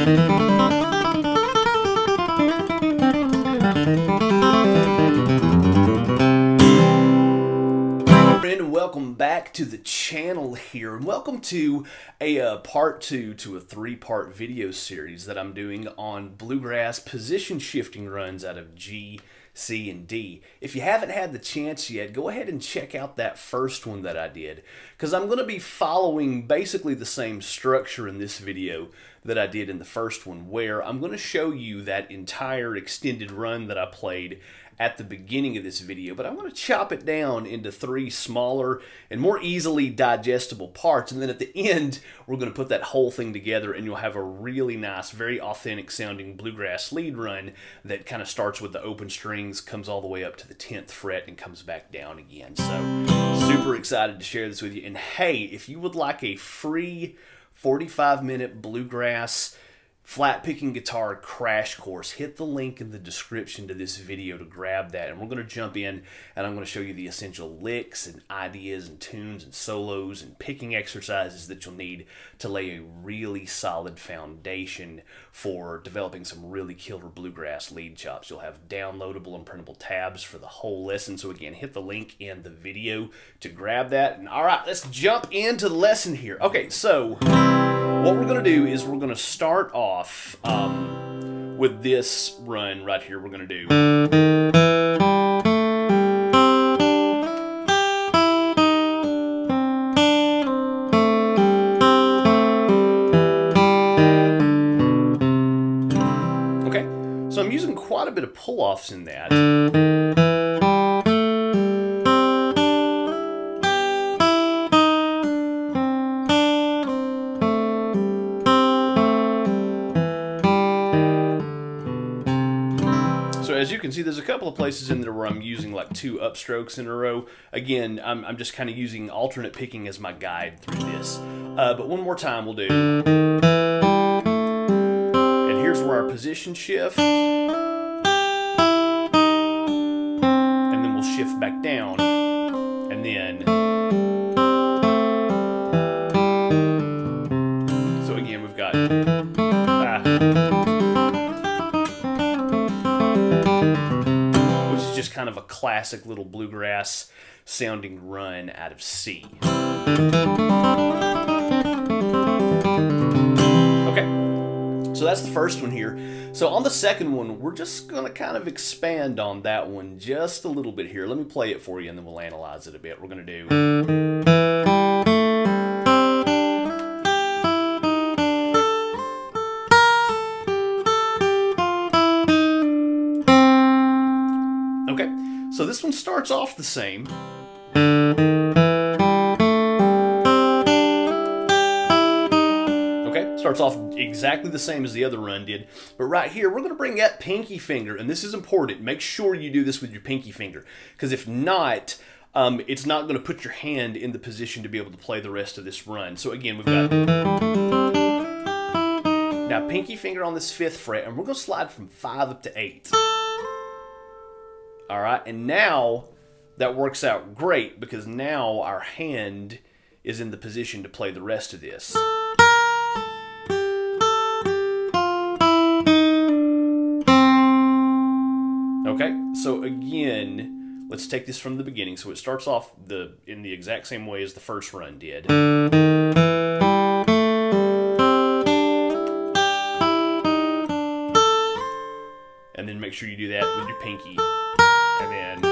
Welcome back to the channel here, and welcome to a part 2 to a 3-part video series that I'm doing on bluegrass position shifting runs out of G, C, and D. If you haven't had the chance yet, go ahead and check out that first one that I did, because I'm going to be following basically the same structure in this video that I did in the first one, where I'm going to show you that entire extended run that I played at the beginning of this video, but I'm going to chop it down into 3 smaller and more easily digestible parts, and then at the end we're going to put that whole thing together and you'll have a really nice, very authentic sounding bluegrass lead run that kind of starts with the open strings, comes all the way up to the 10th fret and comes back down again. So super excited to share this with you. And hey, if you would like a free 45-minute bluegrass flat picking guitar crash course, hit the link in the description to this video to grab that, and we're going to jump in and I'm going to show you the essential licks and ideas and tunes and solos and picking exercises that you'll need to lay a really solid foundation for developing some really killer bluegrass lead chops. You'll have downloadable and printable tabs for the whole lesson, so again, hit the link in the video to grab that. And alright, let's jump into the lesson here. Okay, so what we're going to do is we're going to start off with this run right here. We're going to do. Okay, so I'm using quite a bit of pull-offs in that. As you can see, there's a couple of places in there where I'm using like 2 upstrokes in a row. Again, I'm just kind of using alternate picking as my guide through this. But one more time we'll do. And here's where our position shift. And then we'll shift back down. And then. So again, we've got. Just kind of a classic little bluegrass sounding run out of C. Okay, so that's the first one here. So on the second one, we're just going to kind of expand on that one just a little bit here. Let me play it for you and then we'll analyze it a bit. We're going to do. So this one starts off the same. Okay, starts off exactly the same as the other run did. But right here, we're going to bring that pinky finger, and this is important. Make sure you do this with your pinky finger, because if not, it's not going to put your hand in the position to be able to play the rest of this run. So again, we've got... Now, pinky finger on this 5th fret, and we're going to slide from 5 up to 8. All right, and now that works out great because now our hand is in the position to play the rest of this. Okay, so again, let's take this from the beginning. So it starts off in the exact same way as the first run did. And then make sure you do that with your pinky. And then,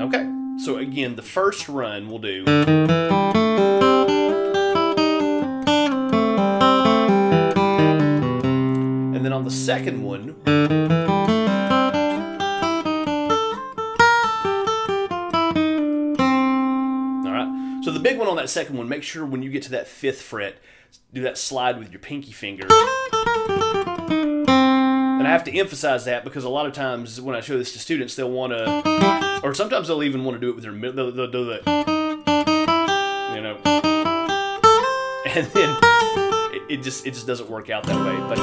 okay, so again, the first run we'll do. And then on the second one, all right, so the big one on that second one, make sure when you get to that 5th fret, do that slide with your pinky finger. And I have to emphasize that because a lot of times when I show this to students, they'll want to, or sometimes they'll even want to do it with their middle, they'll do that, you know, and then it just doesn't work out that way. But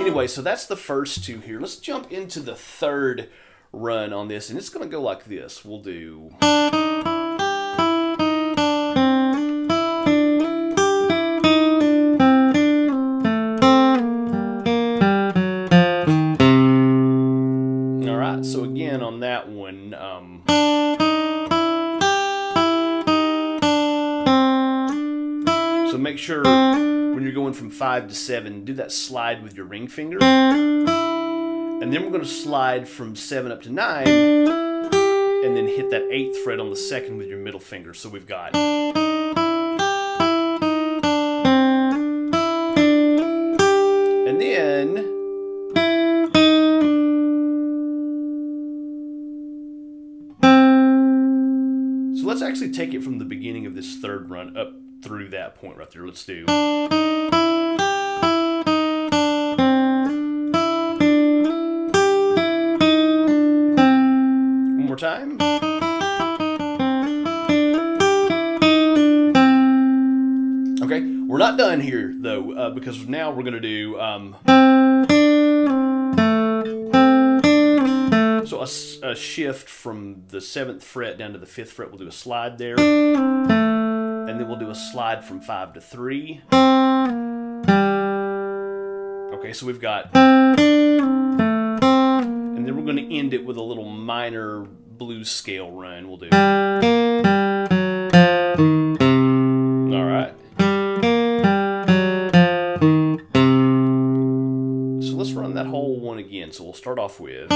anyway, so that's the first 2 here. Let's jump into the third run on this, and it's going to go like this. We'll do. So make sure when you're going from 5 to 7, do that slide with your ring finger. And then we're going to slide from 7 up to 9, and then hit that 8th fret on the 2nd with your middle finger. So we've got... And then... So let's actually take it from the beginning of this 3rd run up through that point right there. Let's do... One more time. Okay, we're not done here though, because now we're going to do... So a shift from the 7th fret down to the 5th fret. We'll do a slide there. And then we'll do a slide from 5 to 3. Okay, so we've got... And then we're going to end it with a little minor blues scale run. We'll do... Alright. So let's run that whole one again. So we'll start off with...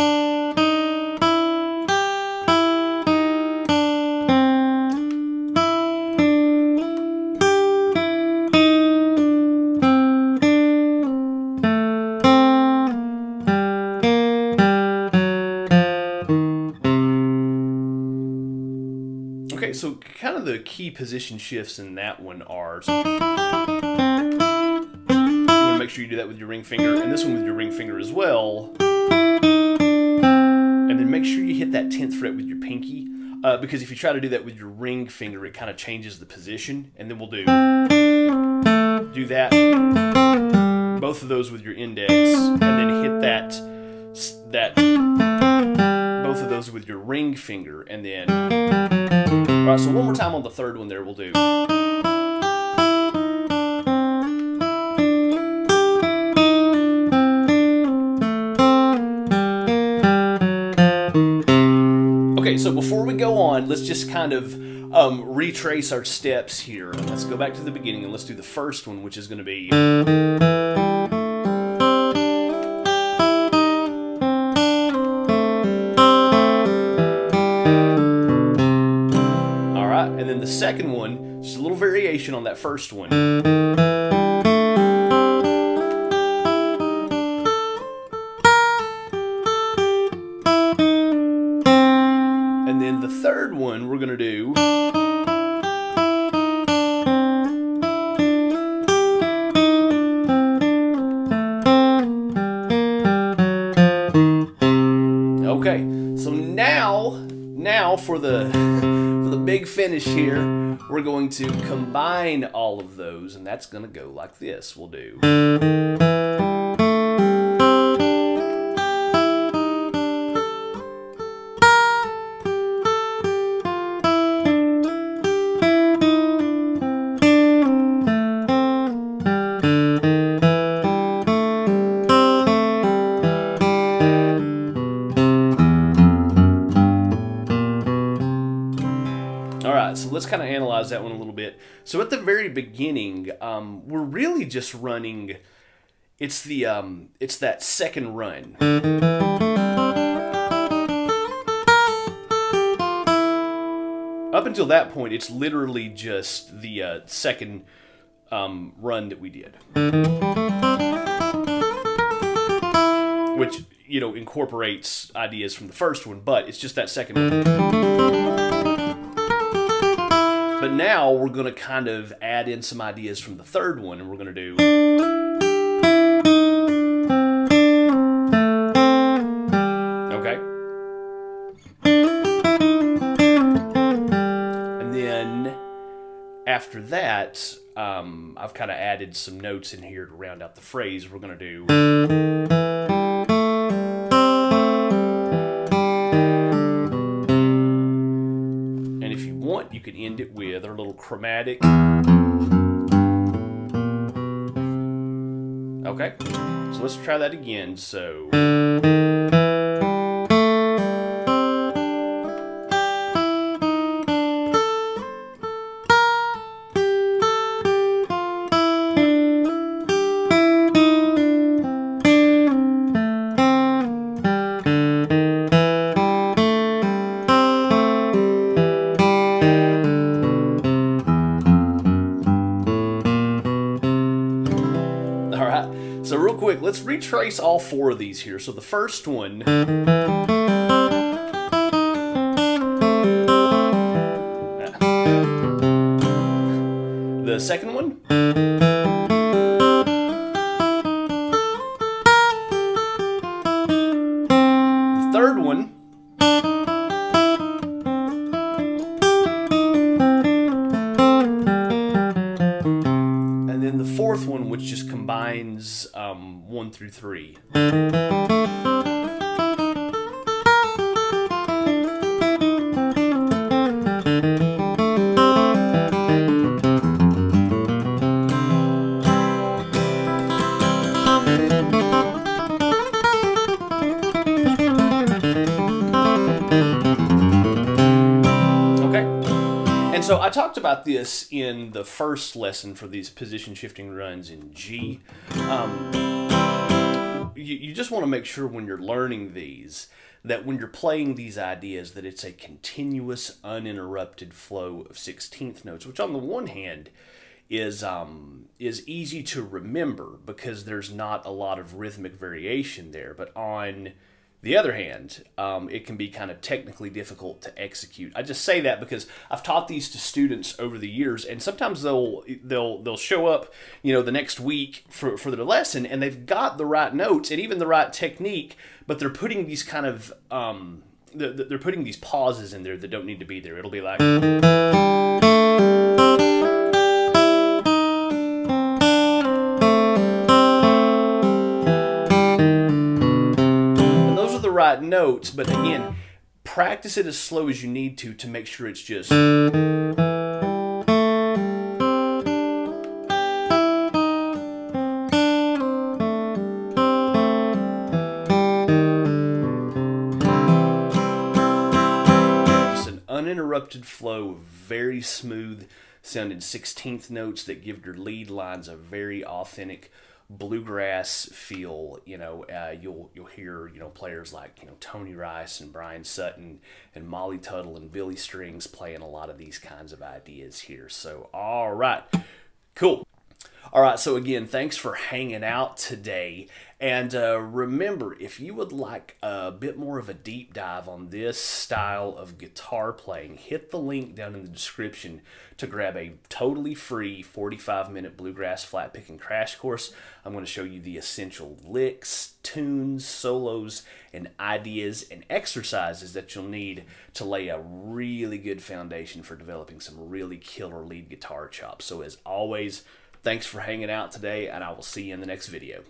Okay, so kind of the key position shifts in that one are... So you want to make sure you do that with your ring finger, and this one with your ring finger as well. And then make sure you hit that 10th fret with your pinky, because if you try to do that with your ring finger, it kind of changes the position. And then we'll do that, both of those with your index, and then hit both of those with your ring finger, and then... Alright, so one more time on the 3rd one there, we'll do... Okay, so before we go on, let's just kind of retrace our steps here. Let's go back to the beginning and let's do the first one, which is going to be... And then the second one, just a little variation on that first one. And then the third one we're going to do... Okay, so now for the big finish here, we're going to combine all of those, and that's going to go like this. We'll do... Alright, so let's kind of analyze that one a little bit. So at the very beginning, we're really just running, it's that second run. Up until that point, it's literally just the second run that we did. Which, you know, incorporates ideas from the first one, but it's just that second one. But now we're going to kind of add in some ideas from the third one, and we're going to do... Okay. And then after that, I've kind of added some notes in here to round out the phrase. We're going to do... You can end it with our little chromatic. Okay, so let's try that again. So... So real quick, let's retrace all 4 of these here. So the first one, the second one, the third one, and then the fourth one, which just combines 1 through 3. So I talked about this in the first lesson for these position shifting runs in G. You just want to make sure when you're learning these, that when you're playing these ideas, that it's a continuous, uninterrupted flow of 16th notes, which on the one hand is easy to remember because there's not a lot of rhythmic variation there, but on the other hand, it can be kind of technically difficult to execute. I just say that because I've taught these to students over the years, and sometimes they'll show up, you know, the next week for their lesson, and they've got the right notes and even the right technique, but they're putting these kind of they're putting these pauses in there that don't need to be there. It'll be like, right notes, but again, practice it as slow as you need to make sure it's just an uninterrupted flow of very smooth sounding 16th notes that give your lead lines a very authentic bluegrass feel. You know, you'll hear, you know, players like, you know, Tony Rice and Bryan Sutton and Molly Tuttle and Billy Strings playing a lot of these kinds of ideas here. So all right, cool. All right, so again, thanks for hanging out today. And remember, if you would like a bit more of a deep dive on this style of guitar playing, hit the link down in the description to grab a totally free 45-minute bluegrass flat picking crash course. I'm going to show you the essential licks, tunes, solos, and ideas and exercises that you'll need to lay a really good foundation for developing some really killer lead guitar chops. So as always, thanks for hanging out today, and I will see you in the next video.